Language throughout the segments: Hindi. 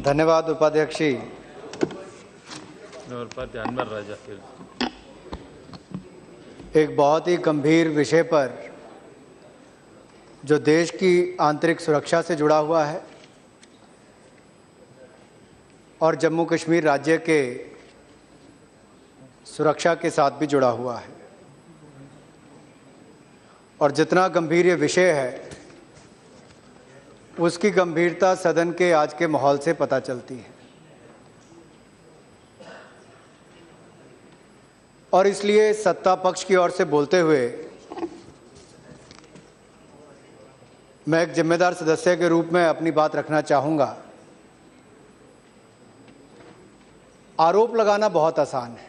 धन्यवाद उपाध्यक्ष जी। एक बहुत ही गंभीर विषय पर जो देश की आंतरिक सुरक्षा से जुड़ा हुआ है और जम्मू कश्मीर राज्य के सुरक्षा के साथ भी जुड़ा हुआ है, और जितना गंभीर ये विषय है उसकी गंभीरता सदन के आज के माहौल से पता चलती है। और इसलिए सत्ता पक्ष की ओर से बोलते हुए मैं एक जिम्मेदार सदस्य के रूप में अपनी बात रखना चाहूँगा। आरोप लगाना बहुत आसान है,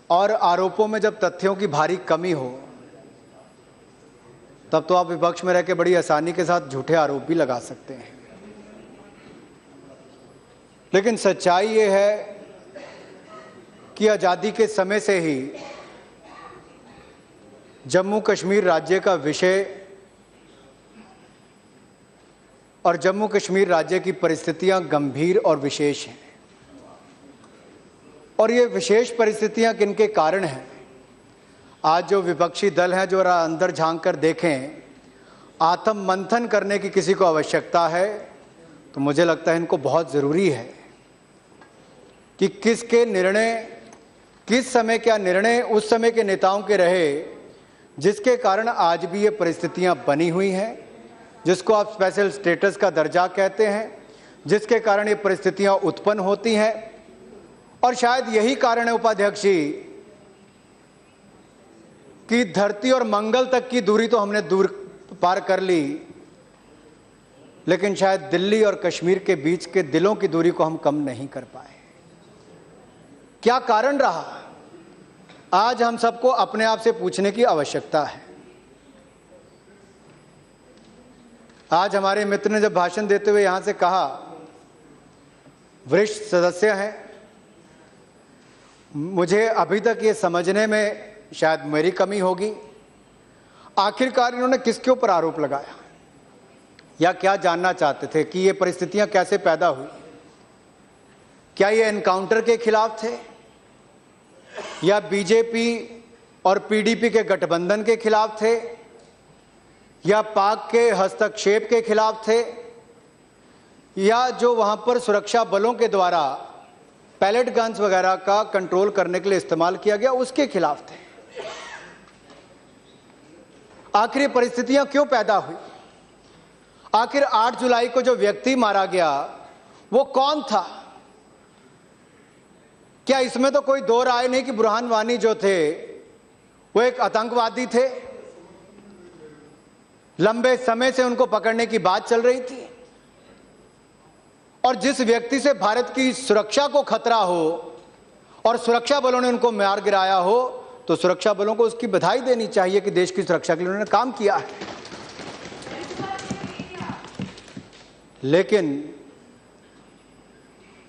और आरोपों में जब तथ्यों की भारी कमी हो तब तो आप विपक्ष में रह के बड़ी आसानी के साथ झूठे आरोप भी लगा सकते हैं। लेकिन सच्चाई ये है कि आज़ादी के समय से ही जम्मू कश्मीर राज्य का विषय और जम्मू कश्मीर राज्य की परिस्थितियां गंभीर और विशेष हैं। और ये विशेष परिस्थितियां किनके कारण हैं, आज जो विपक्षी दल हैं जो अंदर झांक कर देखें, आत्म मंथन करने की किसी को आवश्यकता है तो मुझे लगता है इनको बहुत ज़रूरी है कि किसके निर्णय, किस समय क्या निर्णय उस समय के नेताओं के रहे जिसके कारण आज भी ये परिस्थितियां बनी हुई हैं, जिसको आप स्पेशल स्टेटस का दर्जा कहते हैं, जिसके कारण ये परिस्थितियां उत्पन्न होती हैं। और शायद यही कारण है उपाध्यक्ष जी कि धरती और मंगल तक की दूरी तो हमने दूर पार कर ली, लेकिन शायद दिल्ली और कश्मीर के बीच के दिलों की दूरी को हम कम नहीं कर पाए। क्या कारण रहा, आज हम सबको अपने आप से पूछने की आवश्यकता है। आज हमारे मित्र ने जब भाषण देते हुए यहां से कहा, वरिष्ठ सदस्य हैं, मुझे अभी तक ये समझने में शायद मेरी कमी होगी, आखिरकार इन्होंने किसके ऊपर आरोप लगाया या क्या जानना चाहते थे कि ये परिस्थितियां कैसे पैदा हुई। क्या ये एनकाउंटर के खिलाफ थे या बीजेपी और पीडीपी के गठबंधन के खिलाफ थे या पाक के हस्तक्षेप के खिलाफ थे या जो वहां पर सुरक्षा बलों के द्वारा पैलेट गन्स वगैरह का कंट्रोल करने के लिए इस्तेमाल किया गया उसके खिलाफ थे। आखिर ये परिस्थितियां क्यों पैदा हुई, आखिर 8 जुलाई को जो व्यक्ति मारा गया वो कौन था। क्या इसमें तो कोई दो राय नहीं कि बुरहान वानी जो थे वो एक आतंकवादी थे, लंबे समय से उनको पकड़ने की बात चल रही थी, और जिस व्यक्ति से भारत की सुरक्षा को खतरा हो और सुरक्षा बलों ने उनको मार गिराया हो तो सुरक्षा बलों को उसकी बधाई देनी चाहिए कि देश की सुरक्षा के लिए उन्होंने काम किया है। लेकिन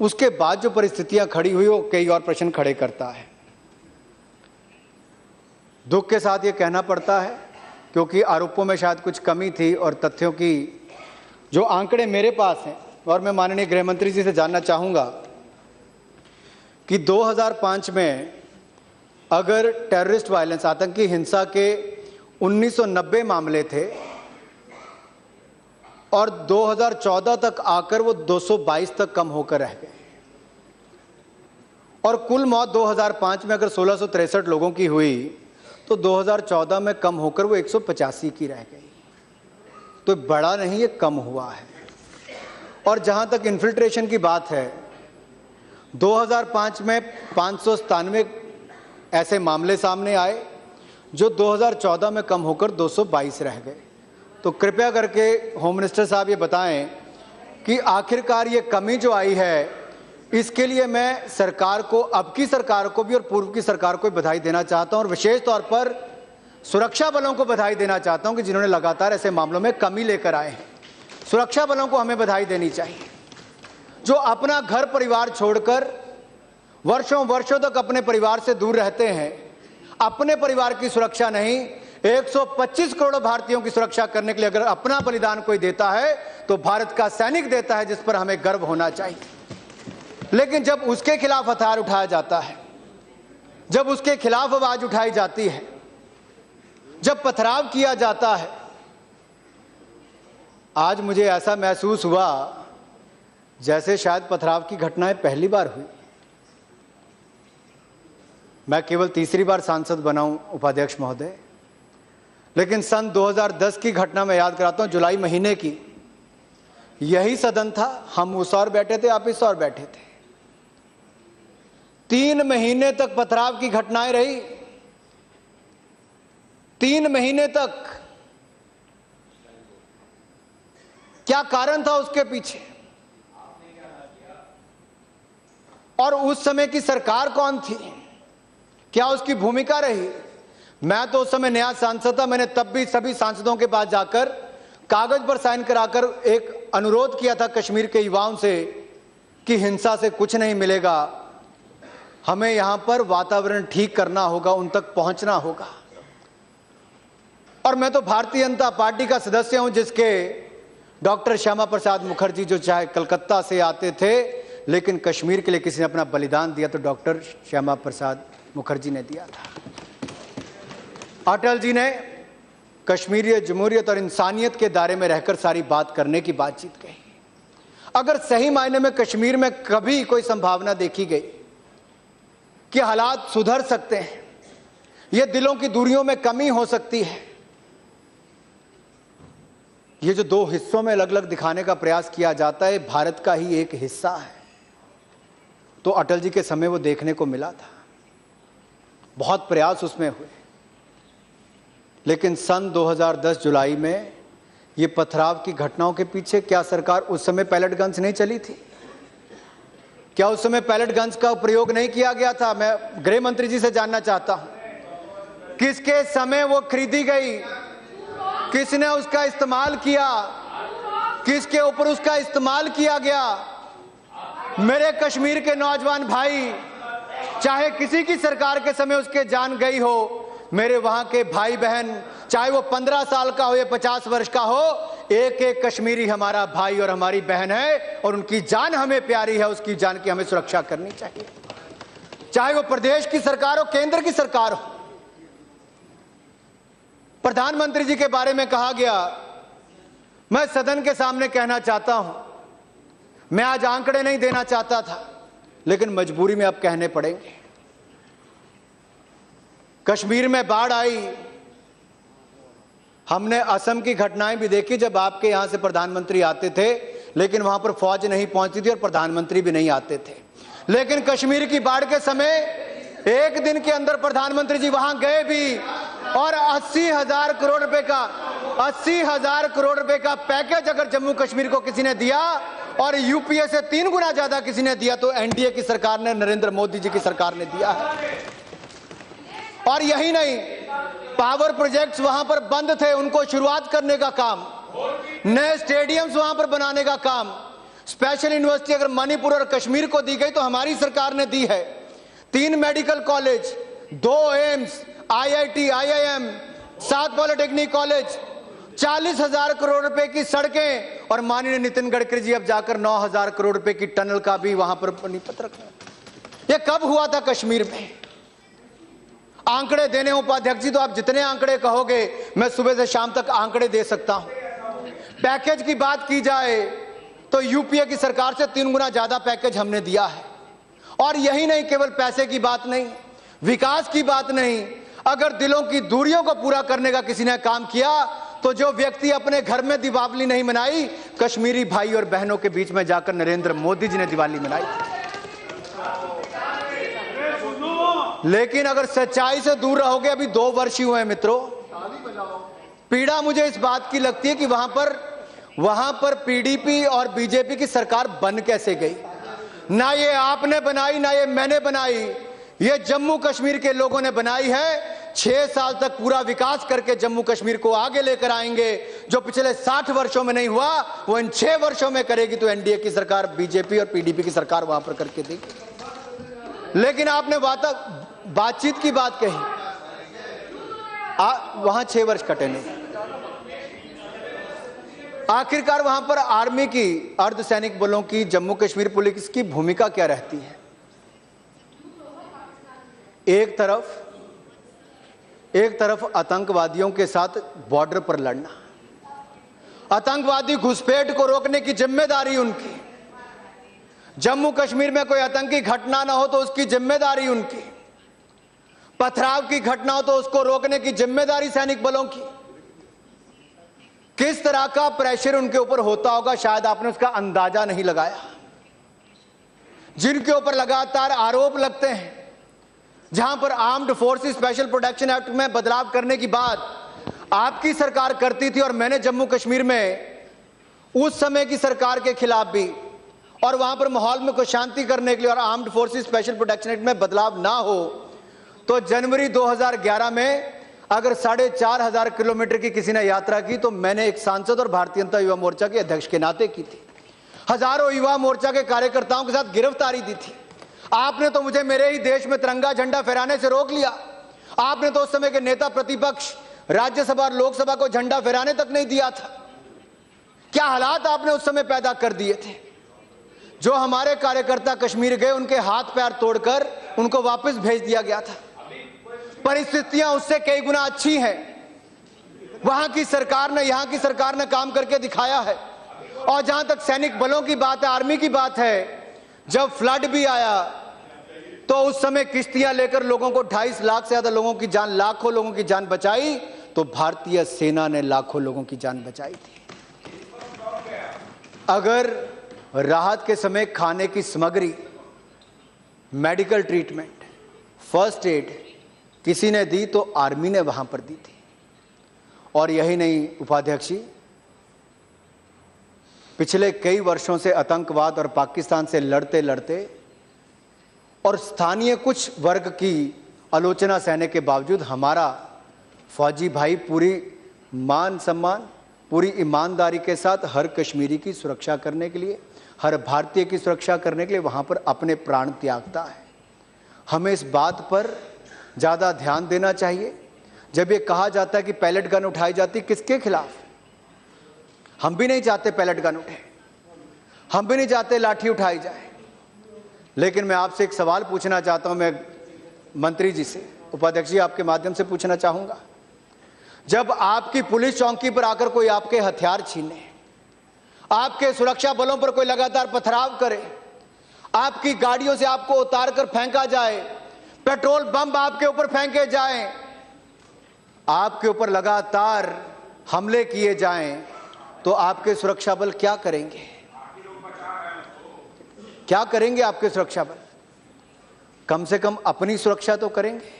उसके बाद जो परिस्थितियां खड़ी हुई वो कई और प्रश्न खड़े करता है। दुख के साथ ये कहना पड़ता है क्योंकि आरोपों में शायद कुछ कमी थी और तथ्यों की जो आंकड़े मेरे पास हैं, और मैं माननीय गृह मंत्री जी से जानना चाहूंगा कि 2005 में अगर टेररिस्ट वायलेंस, आतंकी हिंसा के 1990 मामले थे और 2014 तक आकर वो 222 तक कम होकर रह गए, और कुल मौत 2005 में अगर 1663 लोगों की हुई तो 2014 में कम होकर वो 185 की रह गई। तो बड़ा नहीं, ये कम हुआ है। और जहां तक इन्फिल्ट्रेशन की बात है, 2005 में 597 ऐसे मामले सामने आए जो 2014 में कम होकर 222 रह गए। तो कृपया करके होम मिनिस्टर साहब ये बताएं कि आखिरकार ये कमी जो आई है इसके लिए मैं सरकार को, अब की सरकार को भी और पूर्व की सरकार को बधाई देना चाहता हूं, और विशेष तौर पर सुरक्षा बलों को बधाई देना चाहता हूं कि जिन्होंने लगातार ऐसे मामलों में कमी लेकर आए हैं। सुरक्षा बलों को हमें बधाई देनी चाहिए जो अपना घर परिवार छोड़कर वर्षों वर्षों तक अपने परिवार से दूर रहते हैं, अपने परिवार की सुरक्षा नहीं 125 करोड़ भारतीयों की सुरक्षा करने के लिए अगर अपना बलिदान कोई देता है तो भारत का सैनिक देता है, जिस पर हमें गर्व होना चाहिए। लेकिन जब उसके खिलाफ हथियार उठाया जाता है, जब उसके खिलाफ आवाज उठाई जाती है, जब पथराव किया जाता है, आज मुझे ऐसा महसूस हुआ जैसे शायद पथराव की घटनाएं पहली बार हुई। मैं केवल तीसरी बार सांसद बना हूं उपाध्यक्ष महोदय, लेकिन सन 2010 की घटना में याद कराता हूं, जुलाई महीने की। यही सदन था, हम उस ओर बैठे थे, आप इस ओर बैठे थे। 3 महीने तक पथराव की घटनाएं रही, 3 महीने तक। क्या कारण था उसके पीछे, और उस समय की सरकार कौन थी, क्या उसकी भूमिका रही? मैं तो उस समय नया सांसद था, मैंने तब भी सभी सांसदों के पास जाकर कागज पर साइन कराकर एक अनुरोध किया था कश्मीर के युवाओं से कि हिंसा से कुछ नहीं मिलेगा, हमें यहां पर वातावरण ठीक करना होगा, उन तक पहुंचना होगा। और मैं तो भारतीय जनता पार्टी का सदस्य हूं, जिसके डॉक्टर श्यामा प्रसाद मुखर्जी जो चाहे कलकत्ता से आते थे, लेकिन कश्मीर के लिए किसी ने अपना बलिदान दिया तो डॉक्टर श्यामा प्रसाद मुखर्जी ने दिया था। अटल जी ने कश्मीरियत, जमहूरियत और इंसानियत के दायरे में रहकर सारी बात करने की बातचीत कही। अगर सही मायने में कश्मीर में कभी कोई संभावना देखी गई कि हालात सुधर सकते हैं, ये दिलों की दूरियों में कमी हो सकती है, ये जो 2 हिस्सों में अलग अलग दिखाने का प्रयास किया जाता है, भारत का ही एक हिस्सा है, तो अटल जी के समय वो देखने को मिला था। बहुत प्रयास उसमें हुए, लेकिन सन 2010 जुलाई में ये पथराव की घटनाओं के पीछे क्या सरकार उस समय पैलेट गन्स नहीं चली थी? क्या उस समय पैलेट गन्स का प्रयोग नहीं किया गया था? मैं गृह मंत्री जी से जानना चाहता हूं, किसके समय वो खरीदी गई, किसने उसका इस्तेमाल किया, किसके ऊपर उसका इस्तेमाल किया गया? मेरे कश्मीर के नौजवान भाई, चाहे किसी की सरकार के समय उसके जान गई हो, मेरे वहां के भाई बहन, चाहे वो 15 साल का हो या 50 वर्ष का हो, एक एक कश्मीरी हमारा भाई और हमारी बहन है, और उनकी जान हमें प्यारी है, उसकी जान की हमें सुरक्षा करनी चाहिए। चाहे वो प्रदेश की सरकार हो, केंद्र की सरकार हो। प्रधानमंत्री जी के बारे में कहा गया, मैं सदन के सामने कहना चाहता हूं, मैं आज आंकड़े नहीं देना चाहता था, लेकिन मजबूरी में अब कहने पड़ेंगे। कश्मीर में बाढ़ आई, हमने असम की घटनाएं भी देखी जब आपके यहां से प्रधानमंत्री आते थे, लेकिन वहां पर फौज नहीं पहुंचती थी और प्रधानमंत्री भी नहीं आते थे। लेकिन कश्मीर की बाढ़ के समय 1 दिन के अंदर प्रधानमंत्री जी वहां गए भी, और 80,000 करोड़ रुपए का पैकेज अगर जम्मू कश्मीर को किसी ने दिया, और यूपीए से 3 गुना ज्यादा किसी ने दिया, तो एनडीए की सरकार ने, नरेंद्र मोदी जी की सरकार ने दिया है। और यही नहीं, पावर प्रोजेक्ट्स वहां पर बंद थे, उनको शुरुआत करने का काम, नए स्टेडियम्स वहां पर बनाने का काम, स्पेशल यूनिवर्सिटी अगर मणिपुर और कश्मीर को दी गई तो हमारी सरकार ने दी है। 3 medical college, 2 AIIMS, IIT, IIM, 7 polytechnic college, 40,000 crore रुपए की सड़कें, और माननीय नितिन गडकरी जी अब जाकर 9,000 करोड़ रुपए की टनल का भी वहां पर पत्र रखा। ये कब हुआ था कश्मीर में? आंकड़े देने उपाध्यक्ष जी तो आप जितने आंकड़े कहोगे मैं सुबह से शाम तक आंकड़े दे सकता हूं। पैकेज की बात की जाए तो यूपीए की सरकार से 3 गुना ज्यादा पैकेज हमने दिया है। और यही नहीं, केवल पैसे की बात नहीं, विकास की बात नहीं, अगर दिलों की दूरियों को पूरा करने का किसी ने काम किया तो जो व्यक्ति अपने घर में दीपावली नहीं मनाई, कश्मीरी भाई और बहनों के बीच में जाकर नरेंद्र मोदी जी ने दिवाली मनाई। लेकिन अगर सच्चाई से दूर रहोगे, अभी 2 वर्ष ही हुए हैं मित्रों, पीड़ा मुझे इस बात की लगती है कि वहां पर पीडीपी और बीजेपी की सरकार बन कैसे गई। ना ये आपने बनाई, ना ये मैंने बनाई, ये जम्मू कश्मीर के लोगों ने बनाई है। 6 साल तक पूरा विकास करके जम्मू कश्मीर को आगे लेकर आएंगे। जो पिछले 60 वर्षों में नहीं हुआ वो इन 6 वर्षों में करेगी, तो एनडीए की सरकार, बीजेपी और पीडीपी की सरकार वहां पर करके देगी। लेकिन आपने बातचीत की बात कही, वहां 6 वर्ष कटे नहीं। आखिरकार वहां पर आर्मी की, अर्धसैनिक बलों की, जम्मू कश्मीर पुलिस की भूमिका क्या रहती है? एक तरफ आतंकवादियों के साथ बॉर्डर पर लड़ना, आतंकवादी घुसपैठ को रोकने की जिम्मेदारी उनकी, जम्मू कश्मीर में कोई आतंकी घटना ना हो तो उसकी जिम्मेदारी उनकी, पथराव की घटना हो तो उसको रोकने की जिम्मेदारी सैनिक बलों की। किस तरह का प्रेशर उनके ऊपर होता होगा, शायद आपने उसका अंदाजा नहीं लगाया। जिनके ऊपर लगातार आरोप लगते हैं, जहां पर armed forces special protection act में बदलाव करने की बात आपकी सरकार करती थी, और मैंने जम्मू कश्मीर में उस समय की सरकार के खिलाफ भी, और वहां पर माहौल में कोई शांति करने के लिए और armed forces special protection act में बदलाव ना हो तो जनवरी 2011 में अगर 4,500 किलोमीटर की किसी ने यात्रा की तो मैंने एक सांसद और भारतीय जनता युवा मोर्चा के अध्यक्ष के नाते की थी। हजारों युवा मोर्चा के कार्यकर्ताओं के साथ गिरफ्तारी दी थी। आपने तो मुझे मेरे ही देश में तिरंगा झंडा फहराने से रोक लिया। आपने तो उस समय के नेता प्रतिपक्ष राज्यसभा और लोकसभा को झंडा फहराने तक नहीं दिया था। क्या हालात आपने उस समय पैदा कर दिए थे। जो हमारे कार्यकर्ता कश्मीर गए उनके हाथ पैर तोड़कर उनको वापस भेज दिया गया था। परिस्थितियां उससे कई गुना अच्छी हैं। वहां की सरकार ने, यहां की सरकार ने काम करके दिखाया है। और जहां तक सैनिक बलों की बात है, आर्मी की बात है, जब फ्लड भी आया तो उस समय किश्तियां लेकर लोगों को 2.5 लाख से ज्यादा लोगों की जान, लाखों लोगों की जान बचाई, तो भारतीय सेना ने लाखों लोगों की जान बचाई थी। अगर राहत के समय खाने की सामग्री, मेडिकल ट्रीटमेंट, फर्स्ट एड किसी ने दी तो आर्मी ने वहां पर दी थी। और यही नहीं उपाध्यक्ष जी, पिछले कई वर्षों से आतंकवाद और पाकिस्तान से लड़ते लड़ते और स्थानीय कुछ वर्ग की आलोचना सहने के बावजूद हमारा फौजी भाई पूरी मान सम्मान, पूरी ईमानदारी के साथ हर कश्मीरी की सुरक्षा करने के लिए, हर भारतीय की सुरक्षा करने के लिए वहां पर अपने प्राण त्यागता है। हमें इस बात पर ज़्यादा ध्यान देना चाहिए। जब ये कहा जाता है कि पैलेट गन उठाई जाती, किसके खिलाफ? हम भी नहीं चाहते पैलेट गन उठे, हम भी नहीं चाहते लाठी उठाई जाए। लेकिन मैं आपसे एक सवाल पूछना चाहता हूं, मैं मंत्री जी से, उपाध्यक्ष जी आपके माध्यम से पूछना चाहूंगा। जब आपकी पुलिस चौकी पर आकर कोई आपके हथियार छीने, आपके सुरक्षा बलों पर कोई लगातार पथराव करे, आपकी गाड़ियों से आपको उतार कर फेंका जाए, पेट्रोल बम आपके ऊपर फेंके जाएं, आपके ऊपर लगातार हमले किए जाएं, तो आपके सुरक्षा बल क्या करेंगे? क्या करेंगे आपके सुरक्षा बल? कम से कम अपनी सुरक्षा तो करेंगे।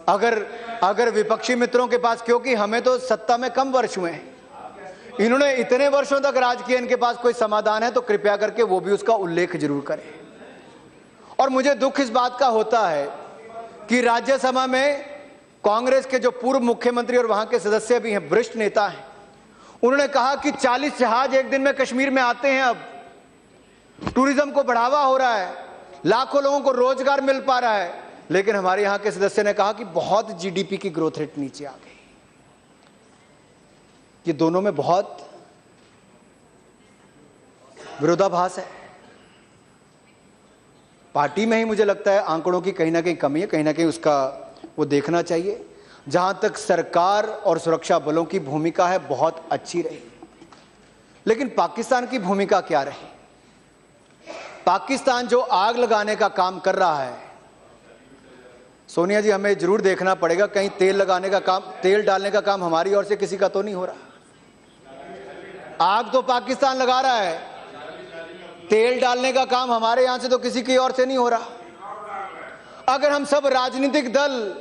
अगर विपक्षी मित्रों के पास, क्योंकि हमें तो सत्ता में कम वर्ष हुए हैं, इन्होंने इतने वर्षों तक राज किया, इनके पास कोई समाधान है तो कृपया करके वो भी उसका उल्लेख जरूर करें। और मुझे दुख इस बात का होता है कि राज्यसभा में कांग्रेस के जो पूर्व मुख्यमंत्री और वहां के सदस्य भी हैं, वरिष्ठ नेता हैं, उन्होंने कहा कि 40 जहाज एक दिन में कश्मीर में आते हैं। अब टूरिज्म को बढ़ावा हो रहा है, लाखों लोगों को रोजगार मिल पा रहा है। लेकिन हमारे यहां के सदस्य ने कहा कि बहुत जीडीपी की ग्रोथ रेट नीचे आ गई। ये दोनों में बहुत विरोधाभास है। पार्टी में ही मुझे लगता है आंकड़ों की कहीं ना कहीं कमी है, कहीं ना कहीं उसका वो देखना चाहिए। जहां तक सरकार और सुरक्षा बलों की भूमिका है, बहुत अच्छी रही, लेकिन पाकिस्तान की भूमिका क्या रही? पाकिस्तान जो आग लगाने का काम कर रहा है, सोनिया जी, हमें जरूर देखना पड़ेगा कहीं तेल लगाने का काम, तेल डालने का काम हमारी ओर से किसी का तो नहीं हो रहा। आग तो पाकिस्तान लगा रहा है, तेल डालने का काम हमारे यहां से तो किसी की ओर से नहीं हो रहा। अगर हम सब राजनीतिक दल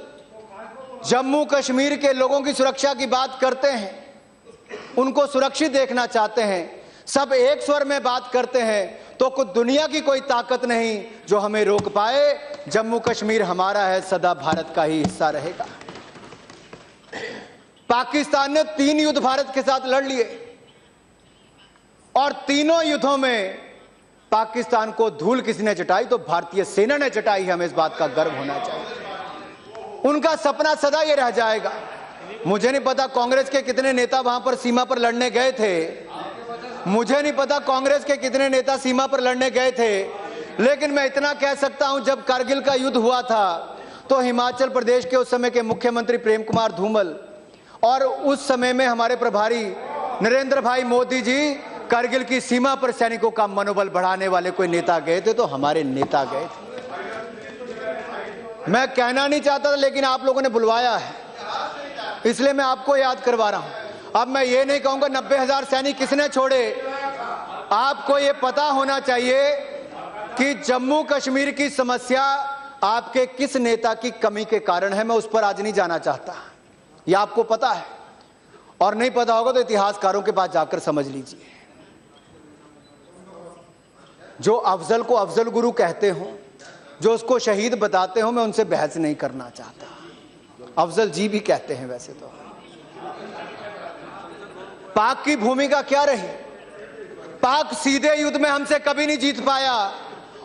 जम्मू कश्मीर के लोगों की सुरक्षा की बात करते हैं, उनको सुरक्षित देखना चाहते हैं, सब एक स्वर में बात करते हैं, तो कुछ दुनिया की कोई ताकत नहीं जो हमें रोक पाए। जम्मू कश्मीर हमारा है, सदा भारत का ही हिस्सा रहेगा। पाकिस्तान ने 3 युद्ध भारत के साथ लड़ लिए और तीनों युद्धों में पाकिस्तान को धूल किसी ने चटाई तो भारतीय सेना ने चटाई है। हमें इस बात का गर्व होना चाहिए। उनका सपना सदा ये रह जाएगा। मुझे नहीं पता कांग्रेस के कितने नेता वहां पर सीमा पर लड़ने गए थे, मुझे नहीं पता कांग्रेस के कितने नेता सीमा पर लड़ने गए थे, लेकिन मैं इतना कह सकता हूं, जब कारगिल का युद्ध हुआ था तो हिमाचल प्रदेश के उस समय के मुख्यमंत्री प्रेम कुमार धूमल और उस समय में हमारे प्रभारी नरेंद्र भाई मोदी जी कारगिल की सीमा पर सैनिकों का मनोबल बढ़ाने वाले कोई नेता गए थे तो हमारे नेता गए थे। मैं कहना नहीं चाहता था, लेकिन आप लोगों ने बुलवाया है, इसलिए मैं आपको याद करवा रहा हूं। अब मैं ये नहीं कहूंगा 90,000 सैनिक किसने छोड़े। आपको ये पता होना चाहिए कि जम्मू कश्मीर की समस्या आपके किस नेता की कमी के कारण है। मैं उस पर आज नहीं जाना चाहता, ये आपको पता है, और नहीं पता होगा तो इतिहासकारों के पास जाकर समझ लीजिए। जो अफजल को अफजल गुरु कहते हो, जो उसको शहीद बताते हो, मैं उनसे बहस नहीं करना चाहता। अफजल जी भी कहते हैं वैसे तो। पाक की भूमिका क्या रही? पाक सीधे युद्ध में हमसे कभी नहीं जीत पाया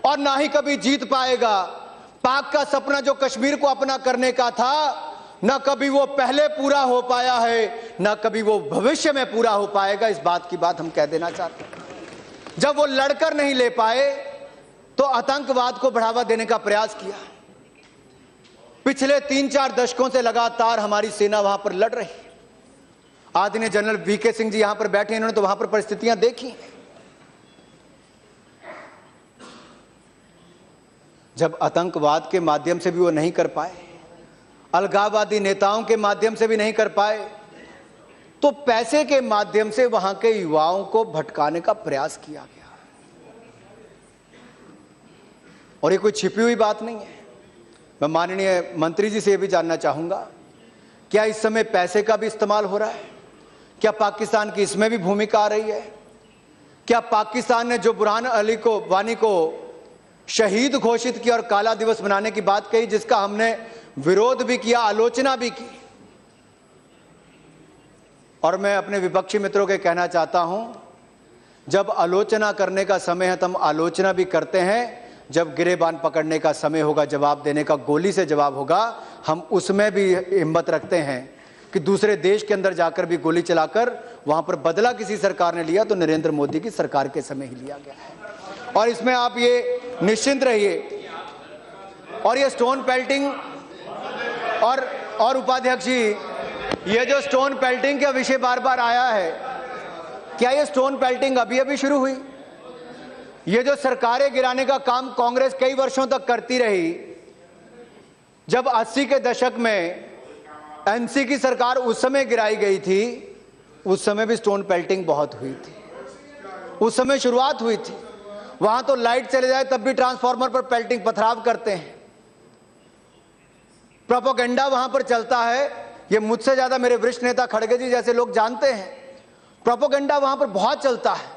और ना ही कभी जीत पाएगा। पाक का सपना जो कश्मीर को अपना करने का था, ना कभी वो पहले पूरा हो पाया है, ना कभी वो भविष्य में पूरा हो पाएगा। इस बात की बात हम कह देना चाहते हैं। जब वो लड़कर नहीं ले पाए तो आतंकवाद को बढ़ावा देने का प्रयास किया। पिछले 3-4 दशकों से लगातार हमारी सेना वहां पर लड़ रही। आदरणीय जनरल वीके सिंह जी यहां पर बैठे, इन्होंने तो वहां पर परिस्थितियां देखी। जब आतंकवाद के माध्यम से भी वो नहीं कर पाए, अलगाववादी नेताओं के माध्यम से भी नहीं कर पाए, तो पैसे के माध्यम से वहां के युवाओं को भटकाने का प्रयास किया गया। और ये कोई छिपी हुई बात नहीं है। मैं माननीय मंत्री जी से ये भी जानना चाहूंगा, क्या इस समय पैसे का भी इस्तेमाल हो रहा है? क्या पाकिस्तान की इसमें भी भूमिका आ रही है? क्या पाकिस्तान ने जो बुरहान अली को वानी को शहीद घोषित किया और काला दिवस मनाने की बात कही, जिसका हमने विरोध भी किया, आलोचना भी की, और मैं अपने विपक्षी मित्रों के कहना चाहता हूं, जब आलोचना करने का समय है तो हम आलोचना भी करते हैं, जब गिरेबान पकड़ने का समय होगा, जवाब देने का गोली से जवाब होगा, हम उसमें भी हिम्मत रखते हैं कि दूसरे देश के अंदर जाकर भी गोली चलाकर वहां पर बदला किसी सरकार ने लिया तो नरेंद्र मोदी की सरकार के समय ही लिया गया है। और इसमें आप ये निश्चिंत रहिए। और ये स्टोन पेल्टिंग और उपाध्यक्ष जी, ये जो स्टोन पेल्टिंग का विषय बार बार आया है, क्या ये स्टोन पेल्टिंग अभी अभी शुरू हुई? ये जो सरकारें गिराने का काम कांग्रेस कई वर्षों तक करती रही। जब 80 के दशक में एनसी की सरकार उस समय गिराई गई थी, उस समय भी स्टोन पेल्टिंग बहुत हुई थी, उस समय शुरुआत हुई थी। वहां तो लाइट चले जाए तब भी ट्रांसफार्मर पर पेल्टिंग पथराव करते हैं। प्रोपेगेंडा वहां पर चलता है। ये मुझसे ज्यादा मेरे वरिष्ठ नेता खड़गे जी जैसे लोग जानते हैं। प्रोपेगेंडा वहां पर बहुत चलता है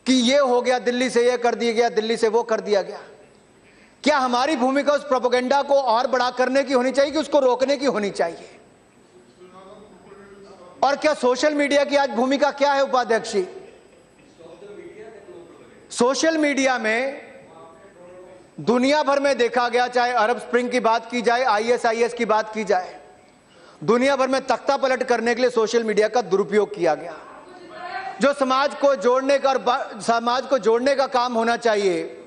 कि ये हो गया, दिल्ली से ये कर दिया गया, दिल्ली से वो कर दिया गया। क्या हमारी भूमिका उस प्रोपेगेंडा को और बड़ा करने की होनी चाहिए कि उसको रोकने की होनी चाहिए? और क्या सोशल मीडिया की आज भूमिका क्या है उपाध्यक्ष जी? सोशल मीडिया में दुनिया भर में देखा गया, चाहे अरब स्प्रिंग की बात की जाए, ISIS की बात की जाए, दुनिया भर में तख्ता पलट करने के लिए सोशल मीडिया का दुरुपयोग किया गया। जो समाज को जोड़ने का और समाज को जोड़ने का काम होना चाहिए,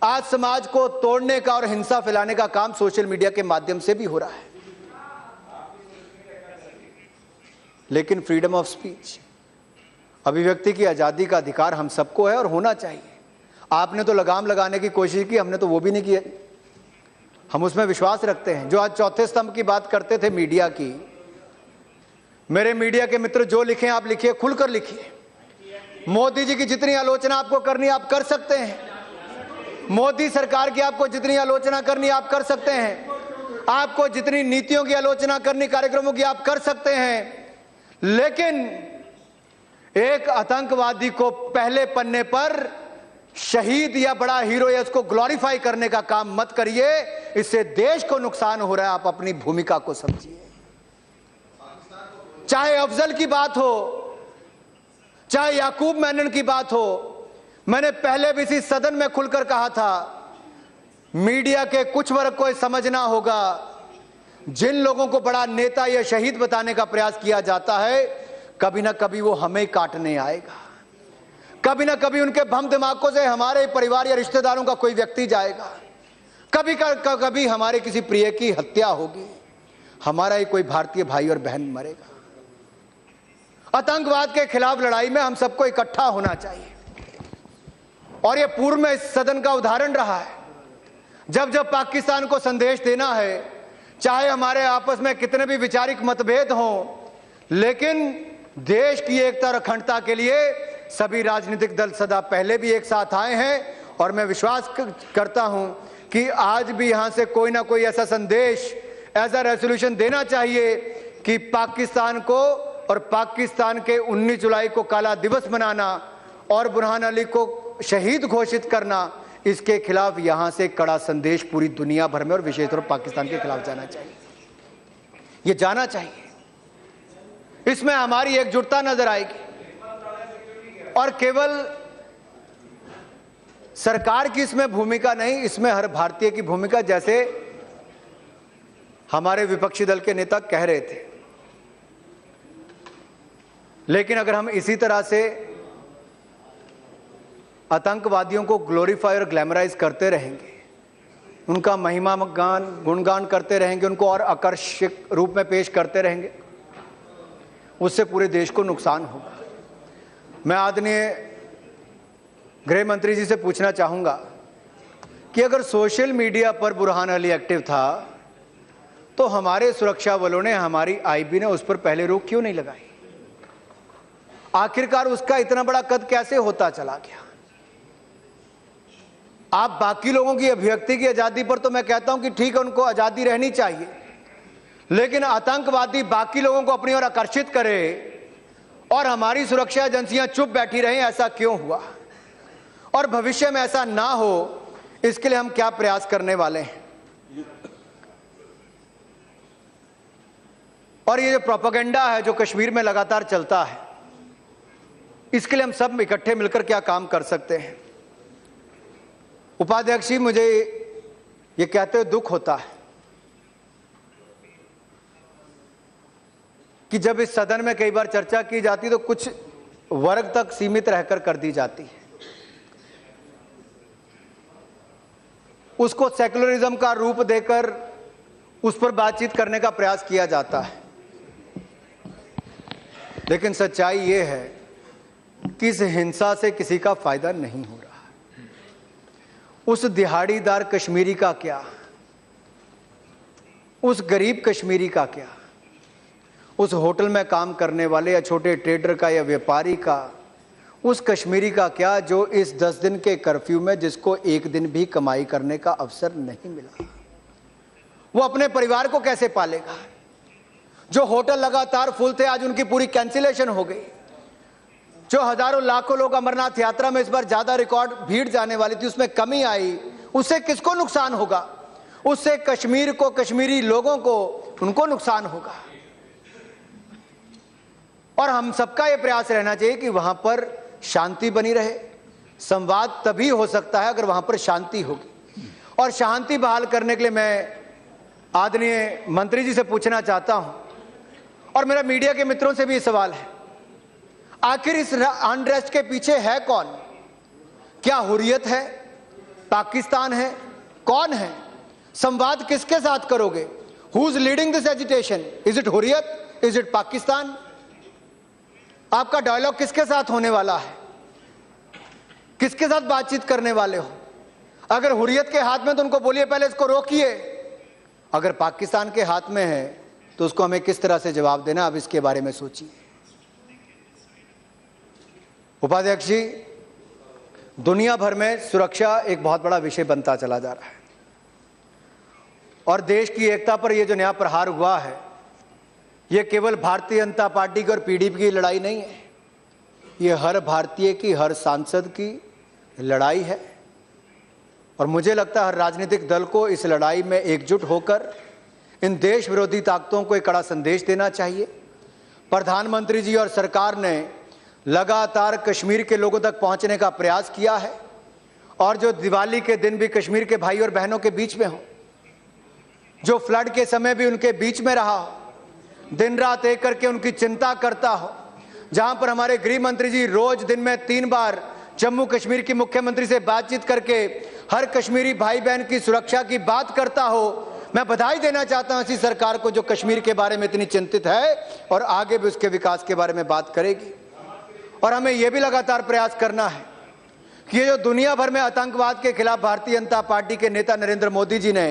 आज समाज को तोड़ने का और हिंसा फैलाने का काम सोशल मीडिया के माध्यम से भी हो रहा है। लेकिन फ्रीडम ऑफ स्पीच, अभिव्यक्ति की आजादी का अधिकार हम सबको है और होना चाहिए। आपने तो लगाम लगाने की कोशिश की, हमने तो वो भी नहीं किया। हम उसमें विश्वास रखते हैं। जो आज चौथे स्तंभ की बात करते थे मीडिया की, मेरे मीडिया के मित्र जो लिखें आप लिखिए, खुलकर लिखिए। मोदी जी की जितनी आलोचना आपको करनी आप कर सकते हैं। मोदी सरकार की आपको जितनी आलोचना करनी आप कर सकते हैं। आपको जितनी नीतियों की आलोचना करनी, कार्यक्रमों की आप कर सकते हैं। लेकिन एक आतंकवादी को पहले पन्ने पर शहीद या बड़ा हीरो या उसको ग्लोरीफाई करने का काम मत करिए। इससे देश को नुकसान हो रहा है। आप अपनी भूमिका को समझिए। चाहे अफजल की बात हो, चाहे याकूब मेनन की बात हो, मैंने पहले भी इसी सदन में खुलकर कहा था, मीडिया के कुछ वर्ग को समझना होगा जिन लोगों को बड़ा नेता या शहीद बताने का प्रयास किया जाता है, कभी ना कभी वो हमें काटने आएगा। कभी ना कभी उनके भम दिमागों से हमारे परिवार या रिश्तेदारों का कोई व्यक्ति जाएगा। कभी हमारे किसी प्रिय की हत्या होगी, हमारा ही कोई भारतीय भाई और बहन मरेगा। आतंकवाद के खिलाफ लड़ाई में हम सबको इकट्ठा होना चाहिए। और यह पूर्व में इस सदन का उदाहरण रहा है। जब जब पाकिस्तान को संदेश देना है, चाहे हमारे आपस में कितने भी वैचारिक मतभेद हों, लेकिन देश की एकता और अखंडता के लिए सभी राजनीतिक दल सदा पहले भी एक साथ आए हैं। और मैं विश्वास करता हूं कि आज भी यहां से कोई ना कोई ऐसा संदेश, ऐसा रेजोल्यूशन देना चाहिए कि पाकिस्तान को और पाकिस्तान के 19 जुलाई को काला दिवस मनाना और बुरहान अली को शहीद घोषित करना, इसके खिलाफ यहां से कड़ा संदेश पूरी दुनिया भर में और विशेष तौर पर पाकिस्तान के खिलाफ जाना चाहिए। ये जाना चाहिए। इसमें हमारी एकजुटता नजर आएगी और केवल सरकार की इसमें भूमिका नहीं, इसमें हर भारतीय की भूमिका, जैसे हमारे विपक्षी दल के नेता कह रहे थे। लेकिन अगर हम इसी तरह से आतंकवादियों को ग्लोरीफाई और ग्लैमराइज करते रहेंगे, उनका महिमा गान गुणगान करते रहेंगे, उनको और आकर्षक रूप में पेश करते रहेंगे, उससे पूरे देश को नुकसान होगा। मैं आदरणीय गृह मंत्री जी से पूछना चाहूंगा कि अगर सोशल मीडिया पर बुरहान अली एक्टिव था तो हमारे सुरक्षा बलों ने, हमारी आईबी ने उस पर पहले रोक क्यों नहीं लगाई? आखिरकार उसका इतना बड़ा कद कैसे होता चला गया? आप बाकी लोगों की अभिव्यक्ति की आजादी पर तो मैं कहता हूं कि ठीक है, उनको आजादी रहनी चाहिए, लेकिन आतंकवादी बाकी लोगों को अपनी ओर आकर्षित करे और हमारी सुरक्षा एजेंसियां चुप बैठी रहें, ऐसा क्यों हुआ? और भविष्य में ऐसा ना हो, इसके लिए हम क्या प्रयास करने वाले हैं? और ये जो प्रोपेगेंडा है जो कश्मीर में लगातार चलता है, इसके लिए हम सब इकट्ठे मिलकर क्या काम कर सकते हैं? उपाध्यक्ष जी, मुझे ये कहते हुए दुख होता है कि जब इस सदन में कई बार चर्चा की जाती तो कुछ वर्ग तक सीमित रहकर कर दी जाती है, उसको सेक्युलरिज्म का रूप देकर उस पर बातचीत करने का प्रयास किया जाता है। लेकिन सच्चाई यह है कि इस हिंसा से किसी का फायदा नहीं हो रहा। उस दिहाड़ीदार कश्मीरी का क्या, उस गरीब कश्मीरी का क्या, उस होटल में काम करने वाले या छोटे ट्रेडर का या व्यापारी का, उस कश्मीरी का क्या जो इस 10 दिन के कर्फ्यू में, जिसको एक दिन भी कमाई करने का अवसर नहीं मिला, वो अपने परिवार को कैसे पालेगा? जो होटल लगातार फुल थे, आज उनकी पूरी कैंसिलेशन हो गई। जो हजारों लाखों लोग अमरनाथ यात्रा में इस बार ज्यादा रिकॉर्ड भीड़ जाने वाली थी, उसमें कमी आई, उससे किसको नुकसान होगा? उससे कश्मीर को, कश्मीरी लोगों को, उनको नुकसान होगा। और हम सबका यह प्रयास रहना चाहिए कि वहां पर शांति बनी रहे। संवाद तभी हो सकता है अगर वहां पर शांति होगी। और शांति बहाल करने के लिए मैं आदरणीय मंत्री जी से पूछना चाहता हूं, और मेरा मीडिया के मित्रों से भी सवाल है, आखिर इस अनरेस्ट के पीछे है कौन? क्या हुर्रियत है? पाकिस्तान है? कौन है? संवाद किसके साथ करोगे? Who is leading this agitation? Is it Hurriyat? Is it Pakistan? आपका डायलॉग किसके साथ होने वाला है? किसके साथ बातचीत करने वाले हो? अगर हुर्रियत के हाथ में तो उनको बोलिए पहले इसको रोकिए। अगर पाकिस्तान के हाथ में है तो उसको हमें किस तरह से जवाब देना, अब इसके बारे में सोचिए। उपाध्यक्ष जी, दुनिया भर में सुरक्षा एक बहुत बड़ा विषय बनता चला जा रहा है और देश की एकता पर यह जो नया प्रहार हुआ है, यह केवल भारतीय जनता पार्टी की और पीडीपी की लड़ाई नहीं है, यह हर भारतीय की, हर सांसद की लड़ाई है। और मुझे लगता है हर राजनीतिक दल को इस लड़ाई में एकजुट होकर इन देश विरोधी ताकतों को एक कड़ा संदेश देना चाहिए। प्रधानमंत्री जी और सरकार ने लगातार कश्मीर के लोगों तक पहुंचने का प्रयास किया है और जो दिवाली के दिन भी कश्मीर के भाई और बहनों के बीच में हो, जो फ्लड के समय भी उनके बीच में रहा हो, दिन रात एक करके उनकी चिंता करता हो, जहां पर हमारे गृह मंत्री जी रोज दिन में 3 बार जम्मू कश्मीर की मुख्यमंत्री से बातचीत करके हर कश्मीरी भाई बहन की सुरक्षा की बात करता हो। मैं बधाई देना चाहता हूं ऐसी सरकार को जो कश्मीर के बारे में इतनी चिंतित है और आगे भी उसके विकास के बारे में बात करेगी। और हमें यह भी लगातार प्रयास करना है कि ये जो दुनिया भर में आतंकवाद के खिलाफ भारतीय जनता पार्टी के नेता नरेंद्र मोदी जी ने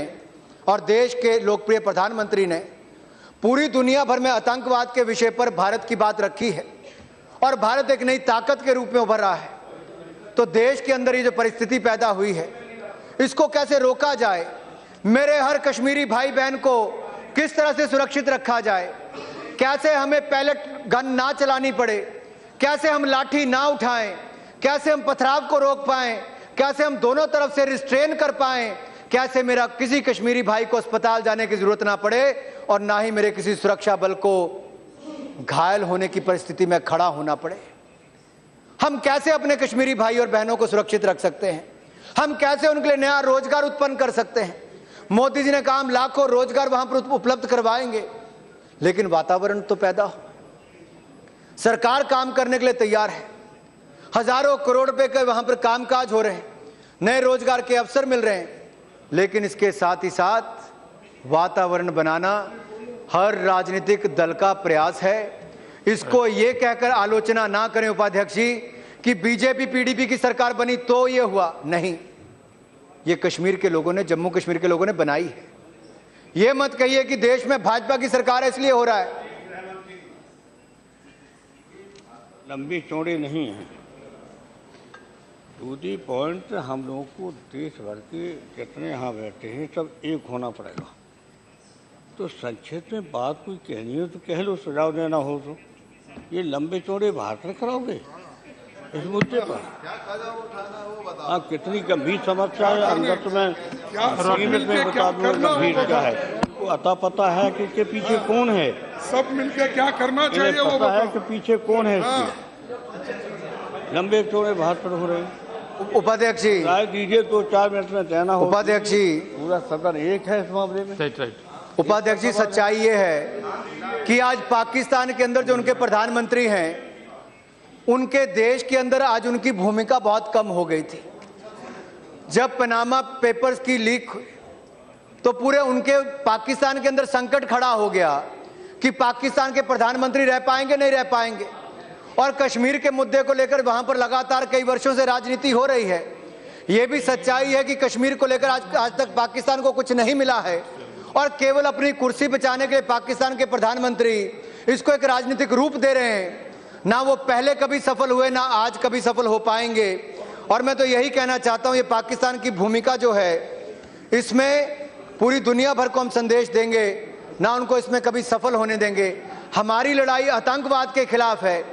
और देश के लोकप्रिय प्रधानमंत्री ने पूरी दुनिया भर में आतंकवाद के विषय पर भारत की बात रखी है और भारत एक नई ताकत के रूप में उभर रहा है, तो देश के अंदर ये जो परिस्थिति पैदा हुई है इसको कैसे रोका जाए, मेरे हर कश्मीरी भाई बहन को किस तरह से सुरक्षित रखा जाए, कैसे हमें पैलेट गन ना चलानी पड़े, कैसे हम लाठी ना उठाएं, कैसे हम पथराव को रोक पाएं, कैसे हम दोनों तरफ से रिस्ट्रेन कर पाएं, कैसे मेरा किसी कश्मीरी भाई को अस्पताल जाने की जरूरत ना पड़े और ना ही मेरे किसी सुरक्षा बल को घायल होने की परिस्थिति में खड़ा होना पड़े। हम कैसे अपने कश्मीरी भाई और बहनों को सुरक्षित रख सकते हैं, हम कैसे उनके लिए नया रोजगार उत्पन्न कर सकते हैं। मोदी जी ने कहा हम लाखों रोजगार वहां पर उपलब्ध करवाएंगे, लेकिन वातावरण तो पैदा हो। सरकार काम करने के लिए तैयार है, हजारों करोड़ रुपए के वहां पर कामकाज हो रहे हैं, नए रोजगार के अवसर मिल रहे हैं, लेकिन इसके साथ ही साथ वातावरण बनाना हर राजनीतिक दल का प्रयास है। इसको ये कहकर आलोचना ना करें उपाध्यक्ष जी कि बीजेपी पीडीपी की सरकार बनी तो ये हुआ, नहीं, ये कश्मीर के लोगों ने, जम्मू कश्मीर के लोगों ने बनाई है। ये मत कहिए कि देश में भाजपा की सरकार है इसलिए हो रहा है। लंबी चौड़ी नहीं है, टू दी पॉइंट। हम लोगों को देश भर के जितने यहाँ बैठे हैं सब एक होना पड़ेगा। तो संक्षेप में बात कोई कहनी हो तो कह लो, सुझाव देना हो तो। ये लंबे चौड़े भाषण कराओगे इस मुद्दे पर? आप कितनी गंभीर समस्या है, अंदर तो मैं 3 मिनट में बता दूंगा गंभीर क्या है। आपको अता पता है कि इसके पीछे कौन है? सब मिलकर क्या करना चाहिए वो पता है कि पीछे कौन है इसके? लंबे चौड़े भाषण हो रहे हैं। उपाध्यक्ष जी राय दीजिए, 2-4 मिनट में कहना हो। उपाध्यक्ष जी पूरा सदन एक है इस मामले में। उपाध्यक्ष जी सच्चाई ये है कि आज पाकिस्तान के अंदर जो उनके प्रधानमंत्री हैं, उनके देश के अंदर आज उनकी भूमिका बहुत कम हो गई थी। जब पनामा पेपर्स की लीक हुई तो पूरे उनके पाकिस्तान के अंदर संकट खड़ा हो गया कि पाकिस्तान के प्रधानमंत्री रह पाएंगे नहीं रह पाएंगे, और कश्मीर के मुद्दे को लेकर वहां पर लगातार कई वर्षों से राजनीति हो रही है। यह भी सच्चाई है कि कश्मीर को लेकर आज तक पाकिस्तान को कुछ नहीं मिला है और केवल अपनी कुर्सी बचाने के लिए पाकिस्तान के प्रधानमंत्री इसको एक राजनीतिक रूप दे रहे हैं। ना वो पहले कभी सफल हुए, ना आज कभी सफल हो पाएंगे। और मैं तो यही कहना चाहता हूं, ये पाकिस्तान की भूमिका जो है इसमें पूरी दुनिया भर को हम संदेश देंगे, ना उनको इसमें कभी सफल होने देंगे। हमारी लड़ाई आतंकवाद के खिलाफ है,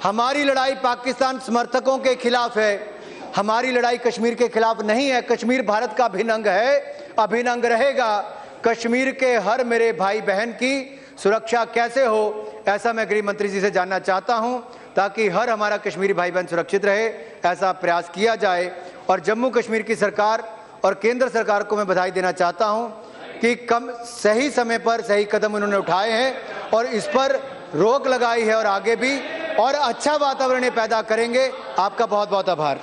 हमारी लड़ाई पाकिस्तान समर्थकों के खिलाफ है, हमारी लड़ाई कश्मीर के खिलाफ नहीं है। कश्मीर भारत का अभिन्न अंग है, अभिन्न अंग रहेगा। कश्मीर के हर मेरे भाई बहन की सुरक्षा कैसे हो, ऐसा मैं गृह मंत्री जी से जानना चाहता हूं, ताकि हर हमारा कश्मीरी भाई बहन सुरक्षित रहे, ऐसा प्रयास किया जाए। और जम्मू कश्मीर की सरकार और केंद्र सरकार को मैं बधाई देना चाहता हूं कि सही समय पर सही कदम उन्होंने उठाए हैं और इस पर रोक लगाई है और आगे भी और अच्छा वातावरण पैदा करेंगे। आपका बहुत बहुत आभार।